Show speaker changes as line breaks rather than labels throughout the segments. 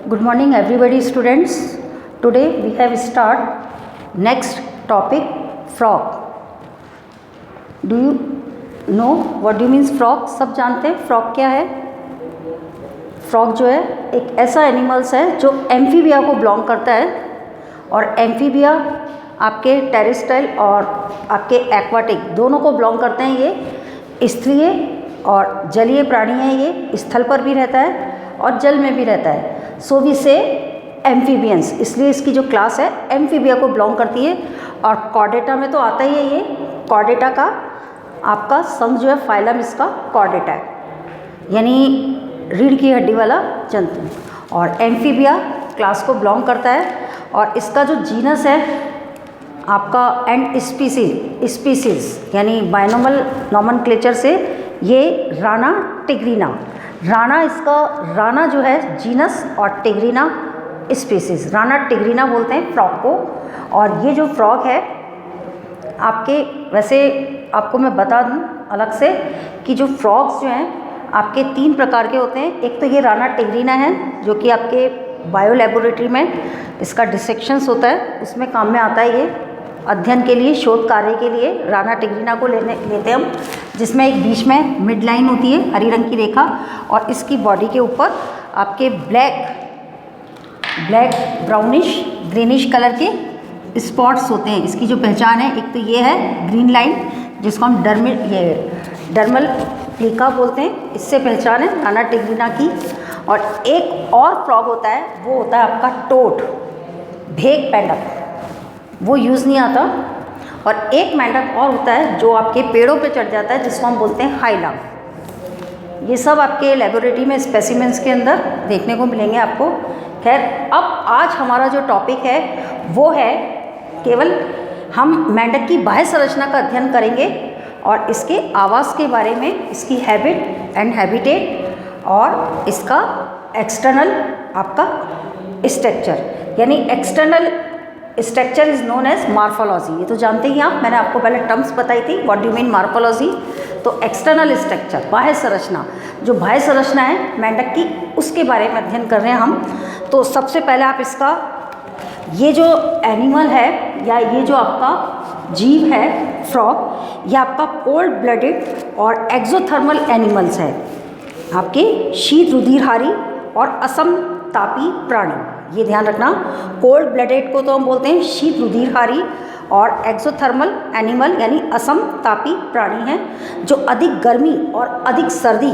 Good morning everybody students. Today we have start next topic frog. Do you know what do you means frog? सब जानते हैं frog क्या है? Frog जो है एक ऐसा एनिमल्स है जो एम्फीबिया को बिलोंग करता है और एम्फीबिया आपके टेरेस्ट्राइल और आपके एक्वाटिक दोनों को बिलोंग करते हैं। ये स्थलीय और जलीय प्राणी है। ये स्थल पर भी रहता है और जल में भी रहता है। सो वी से एम्फीबियंस, इसलिए इसकी जो क्लास है एम्फीबिया को बिलोंग करती है। और कॉर्डेटा में तो आता ही है। ये कॉर्डेटा का आपका संघ जो है फाइलम इसका कॉर्डेटा है, यानी रीढ़ की हड्डी वाला जंतु। और एम्फीबिया क्लास को बिलोंग करता है और इसका जो जीनस है आपका एंड स्पीसीज यानी बाइनोमल नॉमेनक्लेचर से ये राना टिग्रीना, राना जो है जीनस और टिग्रीना स्पीसीज, राना टिग्रीना बोलते हैं फ्रॉग को। और ये जो फ्रॉग है आपके, वैसे आपको मैं बता दूं अलग से कि जो फ्रॉग्स जो हैं आपके 3 प्रकार के होते हैं। एक तो ये राना टिग्रीना है जो कि आपके बायो लेबोरेटरी में इसका डिसेक्शंस होता है, उसमें काम में आता है। ये अध्ययन के लिए, शोध कार्य के लिए राना टिग्रीना को लेते हम, जिसमें एक बीच में मिड लाइन होती है हरी रंग की रेखा और इसकी बॉडी के ऊपर आपके ब्लैक ब्राउनिश ग्रीनिश कलर के स्पॉट्स होते हैं। इसकी जो पहचान है, एक तो ये है ग्रीन लाइन जिसको हम डर्मल प्लीका बोलते हैं, इससे पहचान है राना टिग्रीना की। और एक और फ्रॉग होता है, वो होता है आपका टोड, भेक मेंढक, वो यूज़ नहीं आता। और एक मेंढक और होता है जो आपके पेड़ों पे चढ़ जाता है, जिसको हम बोलते हैं हाइला। ये सब आपके लेबोरेटरी में स्पेसिमेंस के अंदर देखने को मिलेंगे आपको। खैर, अब आज हमारा जो टॉपिक है वो है, केवल हम मेंढक की बाह्य संरचना का अध्ययन करेंगे और इसके आवास के बारे में, इसकी हैबिट एंड हैबिटेट और इसका एक्सटर्नल आपका स्ट्रक्चर, यानी external structure is known as morphology. ये तो जानते ही आप, मैंने आपको पहले टर्म्स बताई थी, व्हाट डू मीन मार्फोलॉजी। तो एक्सटर्नल स्ट्रक्चर, बाह्य संरचना, जो बाह्य संरचना है मेंढक की, उसके बारे में अध्ययन कर रहे हैं हम। तो सबसे पहले आप इसका, ये जो एनिमल है या ये जो आपका जीव है फ्रॉग, ये आपका कोल्ड ब्लडेड और एक्सोथर्मल एनिमल्स है, आपके शीत रुधिरहारी और असमतापी प्राणी। ये ध्यान रखना, कोल्ड ब्लडेड को तो हम बोलते हैं शीत रुधिरहारी और एक्सोथर्मल एनिमल यानी असमतापी प्राणी हैं, जो अधिक गर्मी और अधिक सर्दी,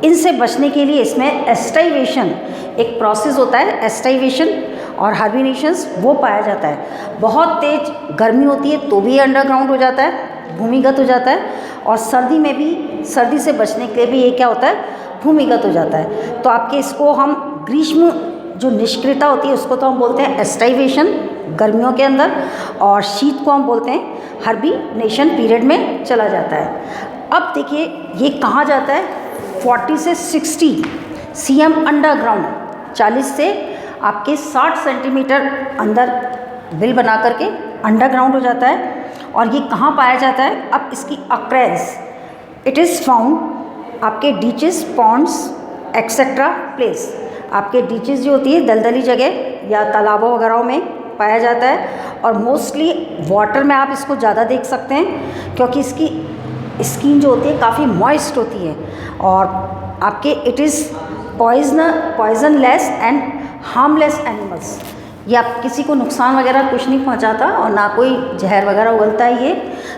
इनसे बचने के लिए इसमें एस्टाइवेशन एक प्रोसेस होता है, एस्टाइवेशन और हाइबरनेशंस वो पाया जाता है। बहुत तेज गर्मी होती है तो भी अंडरग्राउंड हो जाता है, भूमिगत हो जाता है। और सर्दी में भी, सर्दी से बचने के लिए भी ये क्या होता है, भूमिगत हो जाता है। तो आपके इसको हम ग्रीष्म जो निष्क्रियता होती है उसको तो हम बोलते हैं एस्टाइवेशन गर्मियों के अंदर, और शीत को हम बोलते हैं हाइबरनेशन पीरियड में चला जाता है। अब देखिए ये कहाँ जाता है, 40 से 60 cm अंडरग्राउंड, 40 से आपके 60 सेंटीमीटर अंदर बिल बना करके अंडरग्राउंड हो जाता है। और ये कहाँ पाया जाता है, अब इसकी अक्रेंस, इट इज़ फाउंड आपके डीचेस, पॉन्ड्स एक्सेट्रा प्लेस। आपके डीचेस जो होती है दलदली जगह या तालाबों वगैरह में पाया जाता है। और मोस्टली वाटर में आप इसको ज़्यादा देख सकते हैं क्योंकि इसकी स्किन जो होती है काफ़ी मॉइस्ट होती है। और आपके it is poisonless and harmless animals, ये आप किसी को नुकसान वगैरह कुछ नहीं पहुंचाता और ना कोई जहर वगैरह उगलता है ये।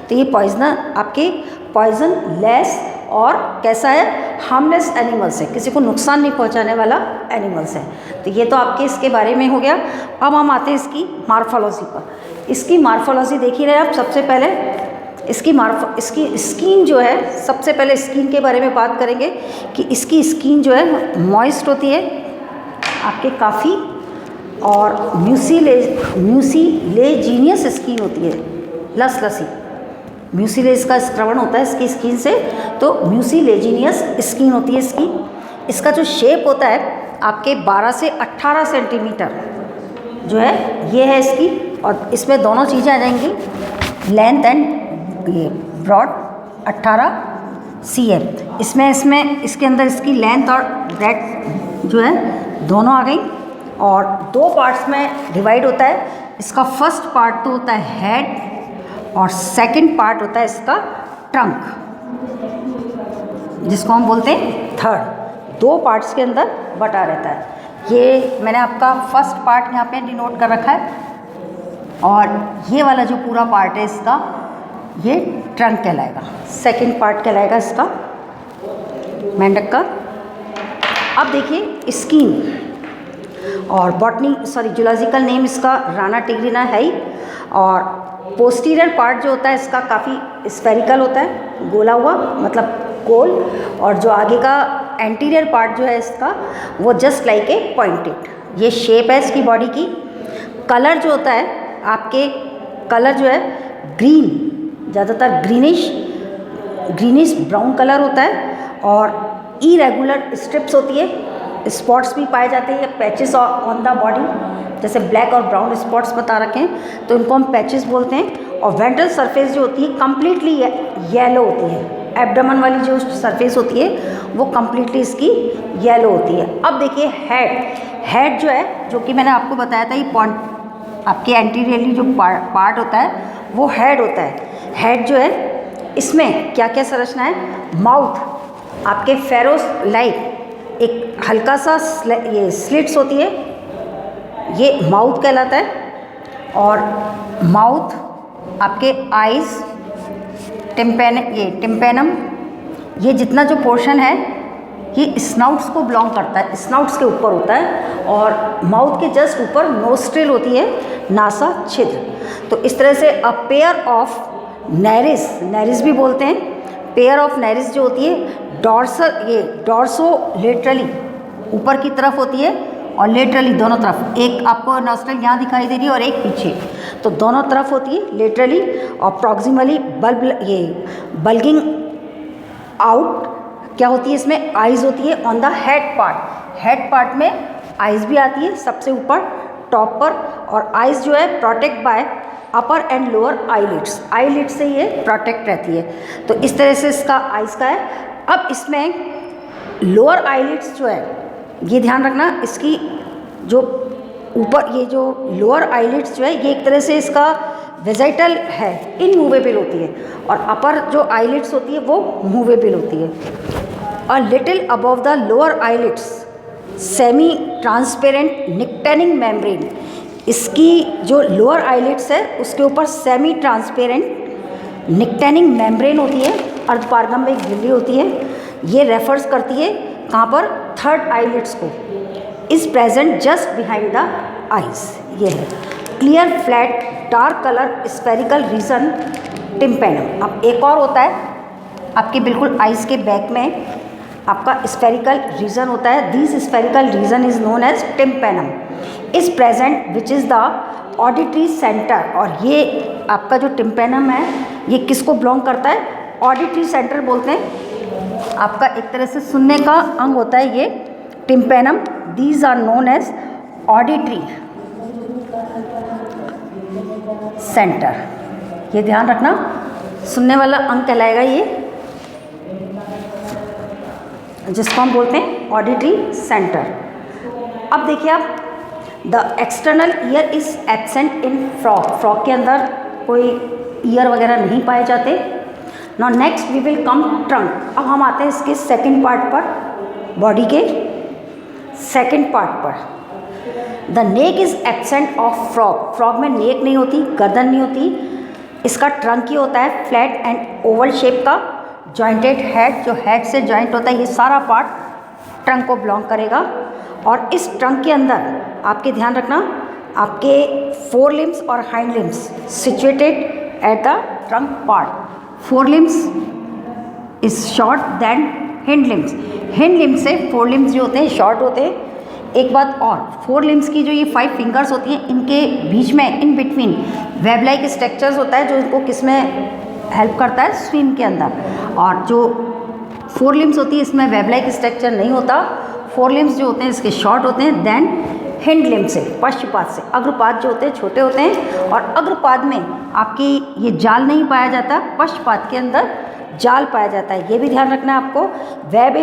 तो ये आपके पॉइजनलेस और कैसा है, हार्मलेस एनिमल्स है, किसी को नुकसान नहीं पहुंचाने वाला एनिमल्स है। तो ये तो आपके इसके बारे में हो गया। अब हम आते हैं इसकी मार्फोलॉजी पर। इसकी मार्फोलॉजी देख ही रहे आप। सबसे पहले इसकी स्किन जो है, सबसे पहले स्किन के बारे में बात करेंगे कि इसकी स्किन जो है मॉइस्ट होती है आपके काफ़ी, और म्यूसिलेजिनियस स्किन होती है, लसी। म्यूसिलेज का स्क्रवण होता है इसकी स्किन से, तो म्यूसिलेजिनियस स्किन होती है इसकी। इसका जो शेप होता है आपके 12 से 18 सेंटीमीटर जो है ये है इसकी। और इसमें दोनों चीज़ें आ जाएंगी, लेंथ एंड ये ब्रॉड 18 cm। इसमें इसके अंदर इसकी लेंथ और ब्रेड्थ जो है दोनों आ गई, और दो पार्ट्स में डिवाइड होता है। इसका फर्स्ट पार्ट तो होता है हेड और सेकंड पार्ट होता है इसका ट्रंक, जिसको हम बोलते हैं थर्ड। दो पार्ट्स के अंदर बटा रहता है। ये मैंने आपका फर्स्ट पार्ट यहाँ पे डिनोट कर रखा है, और ये वाला जो पूरा पार्ट है इसका ये ट्रंक कहलाएगा, सेकंड पार्ट कहलाएगा इसका मेंढक का। अब देखिए स्किन और जूलॉजिकल नेम इसका राना टिग्रिना है ही। और पोस्टीरियर पार्ट जो होता है इसका काफ़ी स्फेरिकल होता है, गोला हुआ मतलब गोल, और जो आगे का एंटीरियर पार्ट जो है इसका वो जस्ट लाइक ए पॉइंटेड। ये शेप है इसकी बॉडी की। कलर जो होता है आपके, कलर जो है ग्रीन, ज़्यादातर ग्रीनिश ब्राउन कलर होता है, और इरेगुलर स्ट्रिप्स होती है, स्पॉट्स भी पाए जाते हैं, पैचेस ऑन द बॉडी, जैसे ब्लैक और ब्राउन स्पॉट्स बता रखे हैं तो इनको हम पैचेस बोलते हैं। और वेंट्रल सरफेस जो होती है कम्प्लीटली येलो होती है। एब्डोमेन वाली जो सरफेस होती है वो कम्प्लीटली इसकी येलो होती है। अब देखिए हेड जो है, जो कि मैंने आपको बताया था, ये पॉइंट आपके एंटीरियरली जो पार्ट होता है वो हेड होता है। हेड जो है इसमें क्या क्या संरचना है, माउथ आपके फेरोस लाइक एक हल्का सा ये स्लिट्स होती है, ये माउथ कहलाता है। और माउथ आपके आइज़, टिम्पेनम, ये जितना जो पोर्शन है ये स्नाउट्स को बिलोंग करता है, स्नाउट्स के ऊपर होता है। और माउथ के जस्ट ऊपर नोस्ट्रिल होती है, नासा छिद्र। तो इस तरह से अ पेयर ऑफ नैरिस भी बोलते हैं, पेयर ऑफ नैरिस जो होती है डॉर्सोलेटरली ऊपर की तरफ होती है, और लेटरली दोनों तरफ, एक आपको नॉस्ट्रिल यहाँ दिखाई दे रही है और एक पीछे, तो दोनों तरफ होती है लेटरली। और प्रॉक्सिमली बल्गिंग आउट क्या होती है, इसमें आइज़ होती है ऑन द हेड पार्ट में आइज़ भी आती है सबसे ऊपर टॉप पर। और आइज़ जो है protect bye upper and lower eyelids से ये प्रोटेक्ट रहती है। तो इस तरह से इसका आइज़ का है। अब इसमें लोअर आईलिड्स जो है, ये ध्यान रखना, इसकी जो ऊपर ये जो लोअर आईलिड्स जो है ये एक तरह से इसका वेजिटल है, इनमूवेबल होती है, और अपर जो आईलिड्स होती है वो मूवेबल होती है। A little above the lower eyelids semi transparent nictitating membrane, इसकी जो लोअर आईलिड्स है उसके ऊपर सेमी ट्रांसपेरेंट निक्टेनिंग मेम्ब्रेन होती है, अर्धपारगम में एक झिल्ली होती है। ये रेफर्स करती है कहाँ पर, थर्ड आईलिड्स को। Is present just behind the eyes, ये है clear flat dark colour spherical region tympanum. अब एक और होता है आपके बिल्कुल आइज के बैक में आपका स्फेरिकल रीजन होता है। This spherical region is known as tympanum is present which is the auditory centre. और ये आपका जो टिम्पेनम है ये किसको बिलोंग करता है, ऑडिटरी सेंटर बोलते हैं। आपका एक तरह से सुनने का अंग होता है ये tympanum. These are known as auditory centre, ये ध्यान रखना, सुनने वाला अंग कहलाएगा ये, जिसको हम बोलते हैं ऑडिटरी सेंटर। अब देखिए आप, the external ear is absent in frog के अंदर कोई ईयर वगैरह नहीं पाए जाते। Now next we will come trunk. अब हम आते हैं इसके सेकंड पार्ट पर, बॉडी के सेकंड पार्ट पर। The neck is absent of frog में नेक नहीं होती, गर्दन नहीं होती, इसका ट्रंक ही होता है फ्लैट एंड ओवल शेप का। जॉइंटेड हेड, जो हेड से जॉइंट होता है, ये सारा पार्ट ट्रंक को बिलोंग करेगा। और इस ट्रंक के अंदर आपके ध्यान रखना, आपके फोर लिम्स और hind limbs situated at the trunk part. Fore limbs is short than hind limbs, hind limbs से फोर लिम्स जो होते हैं शॉर्ट होते हैं। एक बात और, फोर लिम्स की जो ये 5 फिंगर्स होती हैं, इनके बीच में in between web like structures होता है, जो इनको किस में हेल्प करता है, स्विम के अंदर। और जो फोर लिम्स होती है इसमें वेब लाइक स्ट्रक्चर नहीं होता। फोर लिम्स जो होते हैं इसके शॉर्ट होते हैं देन हिंड लिम्ब से, पश्चपाद से। अग्रपाद जो होते हैं छोटे होते हैं, और अग्रपाद में आपकी ये जाल नहीं पाया जाता। पश्चपाद के अंदर जाल पाया जाता है, ये भी ध्यान रखना है आपको। Web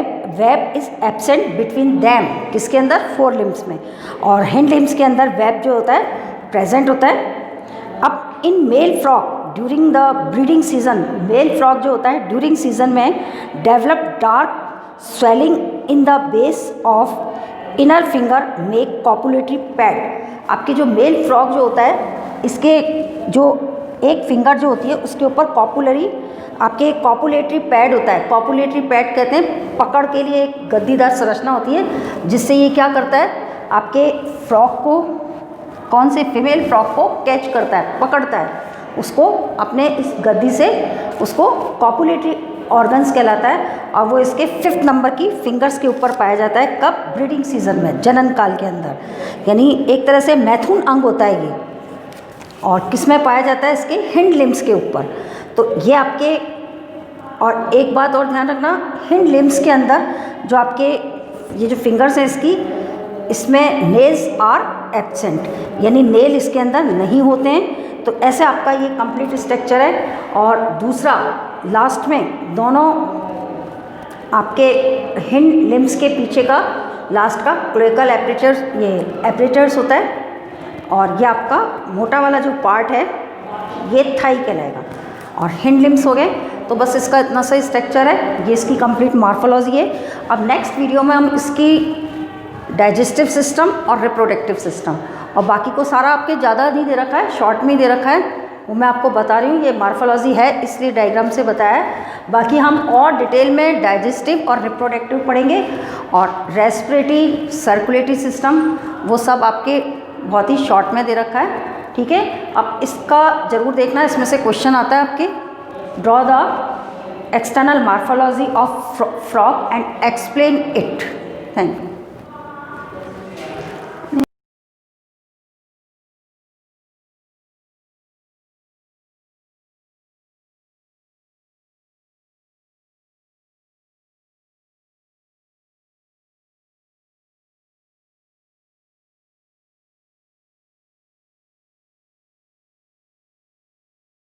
is absent between them, किसके अंदर, फोर लिम्स में, और हिंड लिम्स के अंदर वेब जो होता है प्रेजेंट होता है। अब in male frog during the breeding season, male frog जो होता है ड्यूरिंग सीजन में develop dark swelling in the base of inner finger make copulatory pad. आपके जो मेल फ्रॉग जो होता है इसके जो एक फिंगर जो होती है उसके ऊपर आपके कॉपुलेटरी पैड होता है। कॉपुलेटरी पैड कहते हैं पकड़ के लिए एक गद्दीदार संरचना होती है, जिससे ये क्या करता है, आपके फ्रॉग को, कौन से फीमेल फ्रॉग को कैच करता है, पकड़ता है उसको अपने इस गद्दी से, उसको कॉपुलेटरी ऑर्गन्स कहलाता है। और वो इसके 5th नंबर की फिंगर्स के ऊपर पाया जाता है। कब, ब्रीडिंग सीजन में, जनन काल के अंदर, यानी एक तरह से मैथुन अंग होता है ये। और किस में पाया जाता है, इसके हिंड लिम्स के ऊपर। तो ये आपके, और एक बात और ध्यान रखना, हिंड लिम्स के अंदर जो आपके ये जो फिंगर्स हैं इसकी, इसमें नेल्स आर एब्सेंट, यानी नेल इसके अंदर नहीं होते हैं। तो ऐसे आपका ये कंप्लीट स्ट्रक्चर है। और दूसरा लास्ट में दोनों आपके हिंड लिम्स के पीछे का लास्ट का क्लोएकल एपरेचर्स, ये एपरेचर्स होता है। और ये आपका मोटा वाला जो पार्ट है ये थाई कहलाएगा। और हिंड लिम्स हो गए। तो बस इसका इतना सही स्ट्रक्चर है, ये इसकी कंप्लीट मॉर्फोलॉजी है। अब नेक्स्ट वीडियो में हम इसकी डाइजेस्टिव सिस्टम और रिप्रोडक्टिव सिस्टम, और बाकी को सारा आपके ज़्यादा नहीं दे रखा है, शॉर्ट में ही दे रखा है, वो मैं आपको बता रही हूँ। ये मॉर्फोलॉजी है इसलिए डायग्राम से बताया है। बाकी हम और डिटेल में डाइजेस्टिव और रिप्रोडक्टिव पढ़ेंगे, और रेस्पिरेटरी, सर्कुलेटरी सिस्टम, वो सब आपके बहुत ही शॉर्ट में दे रखा है। ठीक है, अब इसका ज़रूर देखना, इसमें से क्वेश्चन आता है आपके, draw the external morphology of frog and explain it. Thank you.